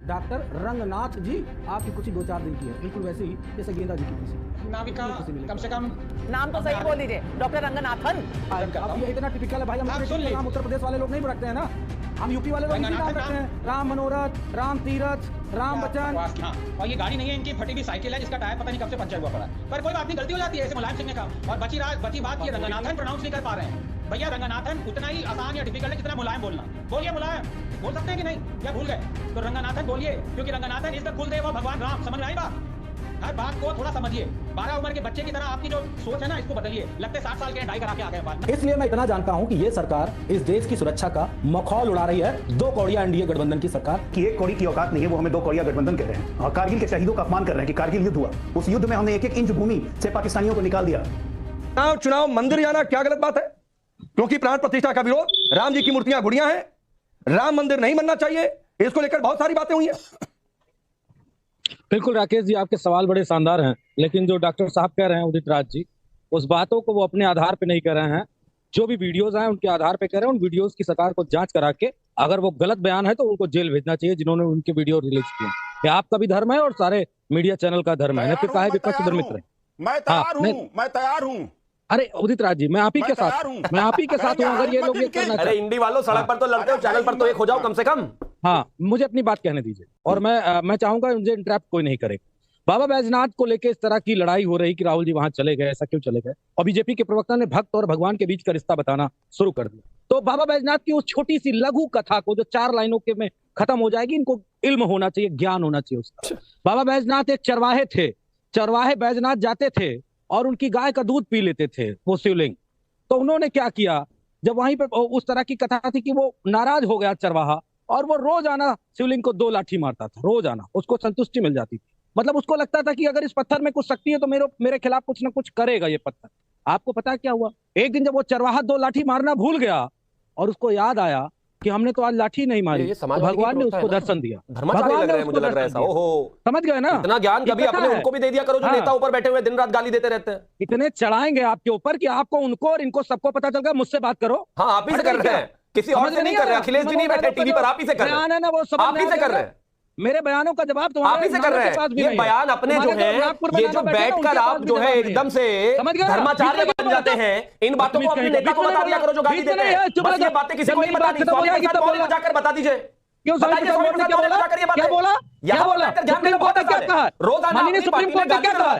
Doctor Ranganath जी आपकी कुर्सी 2-4 दिन की है, बिल्कुल वैसे ही जैसे गेंदा जी की कुर्सी। नाविका कम से कम नाम तो सही बोल दीजिए, डॉक्टर रंगनाथन। अब ये इतना टिपिकल है भाई, हम अपने नाम उत्तर प्रदेश वाले लोग नहीं रखते हैं ना, हम यूपी वाले लोग नाम रखते हैं, राम मनोरथ, राम तीरथ, राम बच्चन। और ये गाड़ी नहीं है इनकी, फटी हुई साइकिल है जिसका टायर पता नहीं कब से पंचर हुआ पड़ा है। पर कोई बात नहीं, गलती हो जाती है, ऐसे मुलायम सिंह ने कहा। और बची बात ये रंगनाथन प्रोनाउंस नहीं कर पा रहे हैं भैया। रंगनाथन उतना ही आसान या डिफिकल्ट है जितना मुलायम बोलना। बोलिए मुलायम, बोल सकते हैं कि नहीं, या भूल गए? तो रंगनाथन बोलिए, क्योंकि रंगनाथन इज द कुलदेव भगवान राम। समझ में आई बात? हर बात को थोड़ा समझिए। 12 उम्र के बच्चे की तरह आपकी जो सोच है ना, इसको बदलिए। लगते 60 साल के डाई करा के आ गए बात में। इसलिए मैं इतना जानता हूं कि ये सरकार इस देश की सुरक्षा का मखौल उड़ा रही है, 2 कौड़िया एनडीए गठबंधन की सरकार की। 1 कौड़ी की औकात नहीं है, वो हमें 2 कौड़िया गठबंधन कह रहे हैं। और कारगिल के शहीदों का अपमान कर रहे हैं कि कारगिल युद्ध हुआ, उस युद्ध में हमने 1-1 इंच भूमि से पाकिस्तानियों को निकाल दिया। चुनाव मंदिर जाना क्या गलत बात है? क्योंकि प्राण प्रतिष्ठा का विरोध, राम जी की मूर्तियां गुड़ियां हैं, राम मंदिर नहीं बनना चाहिए, इसको लेकर बहुत सारी बातें हुई हैं। बिल्कुल राकेश जी, आपके सवाल बड़े शानदार हैं, लेकिन जो डॉक्टर साहब कह रहे हैं उदित राज जी, उस बातों को वो अपने आधार पे नहीं कर रहे हैं। जो भी वीडियोस हैं उनके आधार पे कह रहे हैं। उन वीडियोस की सरकार को जांच करा के अगर वो गलत बयान है तो उनको जेल भेजना चाहिए जिन्होंने उनके वीडियो रिलीज किए। ये आपका भी धर्म है और सारे मीडिया चैनल का धर्म है। फिर कहा विपक्ष धर्मित्र, मैं तैयार हूं। अरे उदित राज जी, मैं आप ही के साथ हूं। अगर ये लोग ये करना, अरे इंडी वालों, सड़क पर तो लड़ते हो, चैनल पर तो एक हो जाओ कम से कम। हाँ, मुझे अपनी बात कहने दीजिए और मैं चाहूंगा मुझे इंटरप्ट कोई नहीं करे। बाबा बैजनाथ को लेकर इस तरह की लड़ाई हो रही कि राहुल जी वहां चले गए, ऐसा क्यों चले गए? और बीजेपी के प्रवक्ता ने भक्त और भगवान के बीच का रिश्ता बताना शुरू कर दिया। तो बाबा बैजनाथ की उस छोटी सी लघु कथा को जो 4 लाइनों के में खत्म हो जाएगी, इनको इल्म होना चाहिए, ज्ञान होना चाहिए उसका। बाबा बैजनाथ एक चरवाहे थे, चरवाहे बैजनाथ जाते थे और उनकी गाय का दूध पी लेते थे वो शिवलिंग। तो उन्होंने क्या किया, जब वहीं पे उस तरह की कथा थी कि वो नाराज हो गया चरवाहा और वो रोज आना शिवलिंग को 2 लाठी मारता था, रोज आना, उसको संतुष्टि मिल जाती थी। मतलब उसको लगता था कि अगर इस पत्थर में कुछ शक्ति है तो मेरे खिलाफ कुछ ना कुछ करेगा ये पत्थर। आपको पता है क्या हुआ? एक दिन जब वो चरवाहा 2 लाठी मारना भूल गया और उसको याद आया कि हमने तो आज लाठी नहीं मारी, तो भगवान ने उसको दर्शन दिया। धर्माचार्य लग रहे हैं, मुझे लग रहा है ऐसा। ओहो, समझ गए ना? इतना ज्ञान कभी अपने उनको भी दे दिया करो जो नेता ऊपर बैठे हुए दिन रात गाली देते रहते हैं। इतने चढ़ाएंगे आपके ऊपर कि आपको, उनको और इनको सबको पता चल गया। मुझसे बात करो। हाँ, आप ही से कर रहे हैं, किसी और से नहीं कर रहे। अखिलेश जी नहीं बैठे टीवी पर, आप ही से कर रहे हैं। आप ही से कर रहे हैं। मेरे बयानों का जवाब आप ही से कर रहे हैं। ये बयान अपने जो है, ये जो बैठकर आप जो है एकदम से धर्माचार्य बन जाते हैं, इन बातों को अपने नेता को बता दिया करो जो गाली देते हैं। बस ये बातें किसी को नहीं बतानी, स्वामी प्रसाद मौर्य को जाकर बता दीजिए। क्यों स्वामी प्रसाद मौर्य ने क्या बोला? क्या बोला? सुप्रीम कोर्ट ने क्या कहा? माननीय सुप्रीम कोर्ट ने क्या कहा?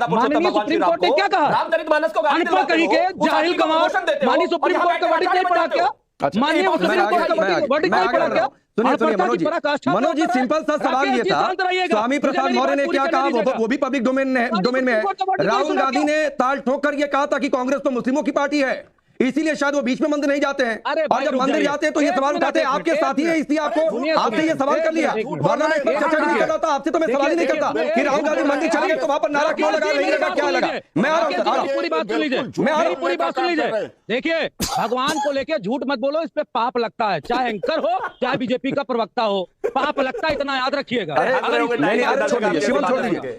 माननीय सुप्रीम कोर्ट ने क्या कहा? रामचरितमानस को गाली अनपढ़ कहीं के जाहिल गंवार, माननीय सुप्रीम कोर्ट का वर्डिक्ट नहीं पढ़ा क्या? माननीय सुप्रीम कोर्ट का वर्डिक्ट नहीं पढ़ा क्या? सुनिए मनोज जी, सिंपल सा सवाल ये था, स्वामी प्रसाद मौर्य ने क्या कहा, वो भी पब्लिक डोमेन में है। राहुल गांधी ने ताल ठोक कर ये कहा था कि कांग्रेस तो मुस्लिमों की पार्टी है, इसीलिए शायद वो बीच में मंदिर नहीं जाते हैं। और जब मंदिर जाते हैं तो ये सवाल उठाते हैं। आपके साथी है, इसलिए आपसे ये सवाल कर लिया, वरना मैं चर्चा नहीं कर रहा था आपसे। तो मैं सवाल ही नहीं करता कि राहुल गांधी मंदिर चले गए तो वहां पर नारा क्यों लगा, नहीं लगा, क्या लगा। मैं आ रहा हूं, पूरी बात सुन लीजिए, पूरी बात सुन लीजिए। देखिए, भगवान को लेके झूठ मत बोलो, इस पे पाप लगता है। चाहे एंकर हो, चाहे बीजेपी का प्रवक्ता हो, पाप लगता है, इतना याद रखिएगा।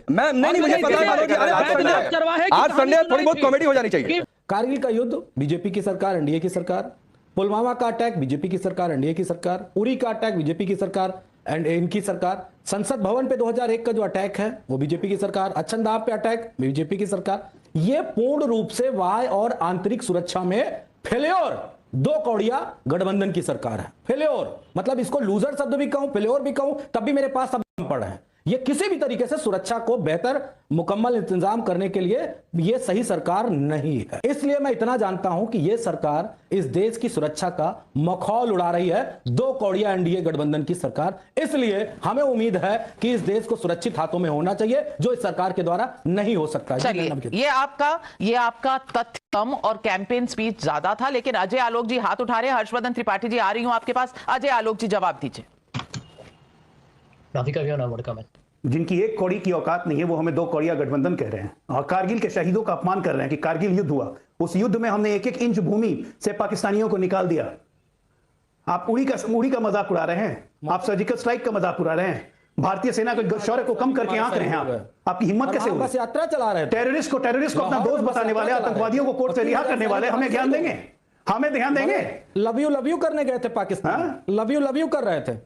मैं नहीं, मुझे पता है आज संडे थोड़ी बहुत कॉमेडी हो जानी चाहिए। कारगिल का युद्ध बीजेपी की सरकार, एनडीए की सरकार। पुलवामा का अटैक बीजेपी की सरकार, एनडीए की सरकार। उरी का अटैक बीजेपी की सरकार एंड इनकी सरकार। संसद भवन पे 2001 का जो अटैक है वो बीजेपी की सरकार। अच्छनदाब पे अटैक बीजेपी की सरकार। ये पूर्ण रूप से बाह्य और आंतरिक सुरक्षा में फेल्योर, 2 कौड़िया गठबंधन की सरकार है। फेल्योर मतलब इसको लूजर शब्द भी कहूं, फेल्योर भी कहूं, तब भी मेरे पास सब पड़ है। ये किसी भी तरीके से सुरक्षा को बेहतर मुकम्मल इंतजाम करने के लिए ये सही सरकार नहीं है। इसलिए मैं इतना जानता हूं कि ये सरकार इस देश की सुरक्षा का मखौल उड़ा रही है, 2 कौड़िया एनडीए गठबंधन की सरकार। इसलिए हमें उम्मीद है कि इस देश को सुरक्षित हाथों में होना चाहिए, जो इस सरकार के द्वारा नहीं हो सकता। ये आपका तथ्य कम और कैंपेन स्पीच ज्यादा था, लेकिन अजय आलोक जी हाथ उठा रहे हैं। हर्षवर्धन त्रिपाठी जी, आ रही हूं आपके पास। अजय आलोक जी, जवाब दीजिए। जिनकी 1 कौड़ी की औकात नहीं है, वो हमें 2 कौड़िया गठबंधन कह रहे हैं। और कारगिल के शहीदों का अपमान कर रहे हैं कि कारगिल युद्ध हुआ, उस युद्ध में हमने 1-1 इंच भूमि से पाकिस्तानियों को निकाल दिया। आप उड़ी का मजाक उड़ा रहे हैं, आप सर्जिकल स्ट्राइक का मजाक उड़ा रहे हैं, भारतीय सेना के शौर्य को कम करके आंक रहे हैं। आपकी हिम्मत कैसे हुई? बस यात्रा चला रहे हैं। टेररिस्ट को अपना दोस्त बताने वाले, आतंकवादियों को कोर्ट से रिहा करने वाले हमें ज्ञान देंगे, हमें ध्यान देंगे। लव यू करने गए थे पाकिस्तान, लव यू कर रहे थे।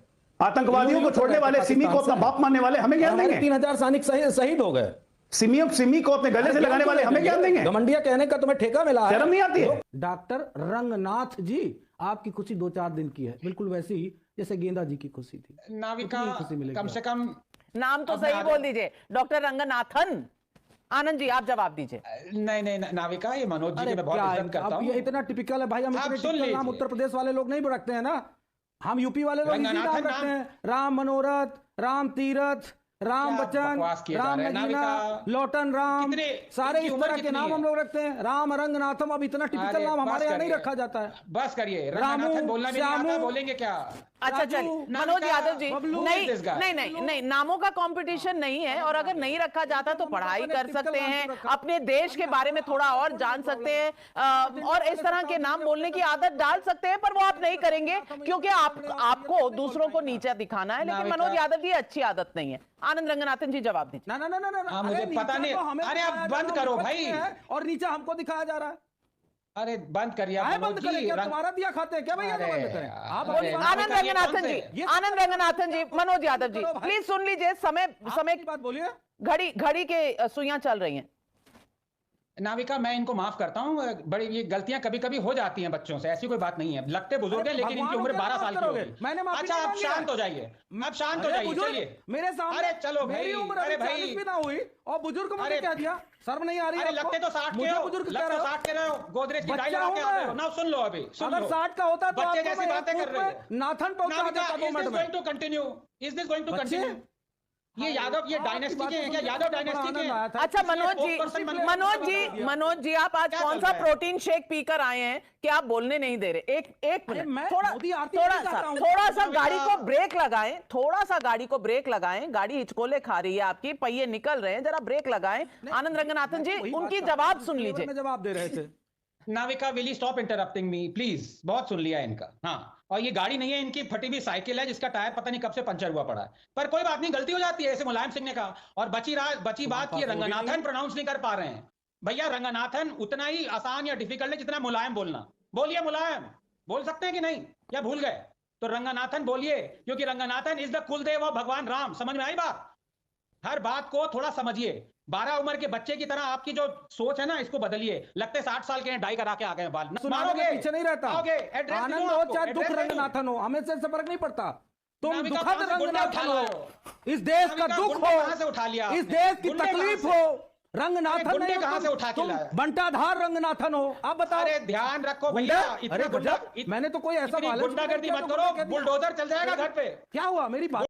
आतंकवादियों को छोड़ने वाले, सिमी को अपना बाप मानने वाले हमें ज्ञान देंगे? 3000 सैनिक शहीद हो गए। सिमी को अपने गले से लगाने वाले हमें ज्ञान देंगे? घमंडिया कहने का तुम्हें ठेका मिला है? शर्म नहीं आती है? डॉक्टर रंगनाथ जी, आपकी खुशी 2-4 दिन की है, बिल्कुल वैसी ही जैसे गेंदा जी की खुशी थी। नाविका कम से कम नाम तो सही बोल दीजिए, डॉक्टर रंगनाथन। आनंद जी आप जवाब दीजिए। नहीं नाविका, ये मनोज जी के मैं बहुत इज्जत करता हूं। ये इतना टिपिकल है भाई, हम इतने टिपिकल नाम उत्तर प्रदेश वाले लोग नहीं रखते हैं ना, हम यूपी वाले लोग इसी नाम रखते हैं। राम मनोरथ, राम तीरथ, राम बच्चन, राम नगीना, लौटन राम, सारे इस तरह के नाम हम लोग रखते हैं। राम रंगनाथम, अब इतना टिपिकल नाम हमारे यहाँ नहीं रखा जाता है। बस करिए, रंगनाथन बोलना भी नहीं आता, बोलेंगे क्या? अच्छा चलिए मनोज यादव जी, नहीं नामों का कंपटीशन नहीं है, और अगर नहीं रखा जाता तो पढ़ाई कर सकते हैं, अपने देश के बारे में थोड़ा और जान सकते हैं, और इस तरह के नाम बोलने की आदत डाल सकते हैं, पर वो आप नहीं करेंगे क्योंकि आपको दूसरों को नीचा दिखाना है। लेकिन मनोज यादव की अच्छी आदत नहीं है। आनंद रंगनाथन जी जवाब दीजिए। ना मुझे पता नहीं, अरे आप बंद करो भाई, और नीचा हमको दिखाया जा रहा है। अरे बंद करिए आप, बंद करें क्या? तुम्हारा दिया खाते हैं क्या भैया? बंद करें आप। आनंद रंगनाथन जी, आनंद रंगनाथन जी, मनोज यादव जी प्लीज सुन लीजिए, समय की बात बोलिए। घड़ी के सुइयां चल रही हैं। नाविका मैं इनको माफ करता हूं, बड़ी ये गलतियां कभी कभी हो जाती हैं बच्चों से, ऐसी कोई बात नहीं है। लगते बुजुर्ग हैं लेकिन इनकी उम्र 12 साल की होगी। अच्छा आप शांत हो जाइए, आप शांत हो जाइए, चलिए मेरे सामने। अरे चलो भाई, अरे भाई भी ना हुई और बुजुर्ग मैंने क्या दिया? शर्म नहीं आ रही? अरे लगते तो 60 के हो, लगते तो 60 के रहे हो, गोदरेज की डाई लगा के आ रहे हो ना। सुन लो अभी, अगर 60 का होता तो बच्चे जैसी बातें कर रहे हो। नाथन पहुंचा देता 2 मिनट में। Going to continue, is this going to continue? ये यादव, ये डायनेस्टी के हैं क्या? यादव डायनेस्टी के हैं? अच्छा मनोज जी आप आज कौन सा प्रोटीन शेक पीकर आए हैं कि आप बोलने नहीं दे रहे? एक मिनट, थोड़ा सा गाड़ी को ब्रेक लगाएं, थोड़ा सा गाड़ी को ब्रेक लगाएं। गाड़ी हिचकोले खा रही है आपकी, पहिए निकल रहे हैं, जरा ब्रेक लगाएं। आनंद रंगनाथन जी उनकी जवाब सुन लीजिए। जवाब दे रहे थे। Navika will you stop interrupting me please? बहुत सुन लिया इनका। हाँ, और ये गाड़ी नहीं है, इनकी फटी हुई साइकिल है जिसका टायर पता नहीं कब से पंचर हुआ पड़ा है। पर कोई बात नहीं, गलती हो जाती है, ऐसे मुलायम सिंह ने कहा। और बची बात की रंगनाथन प्रोनाउंस नहीं कर पा रहे हैं भैया। रंगनाथन उतना ही आसान या डिफिकल्ट है जितना मुलायम बोलना। बोलिए मुलायम, बोल सकते हैं कि नहीं, या भूल गए? तो रंगनाथन बोलिए, क्योंकि Ranganathan is the Kuldev of भगवान राम। समझ में आई बात? हर बात को थोड़ा समझिए। 12 उम्र के बच्चे की तरह आपकी जो सोच है ना, इसको बदलिए। लगते 60 साल के हैं, डाई करा के आ गए बाल। मारोगे पीछे नहीं रहता। आनंद हो चाहे दुख रंगनाथन हो, हमें से फर्क नहीं पड़ता। तुम दुखद रंगनाथन हो, इस देश का दुख हो, उठा लिया इस देश की तकलीफ हो, रंगनाथन नहीं, कहां से उठा के लाया? बंटाधार रंगनाथन हो। आप बताओ। अरे ध्यान रखो भैया, मैंने तो कोई ऐसा गुंडागर्दी मत करो, बुलडोजर चल जाएगा घर पे। क्या हुआ? मेरी बात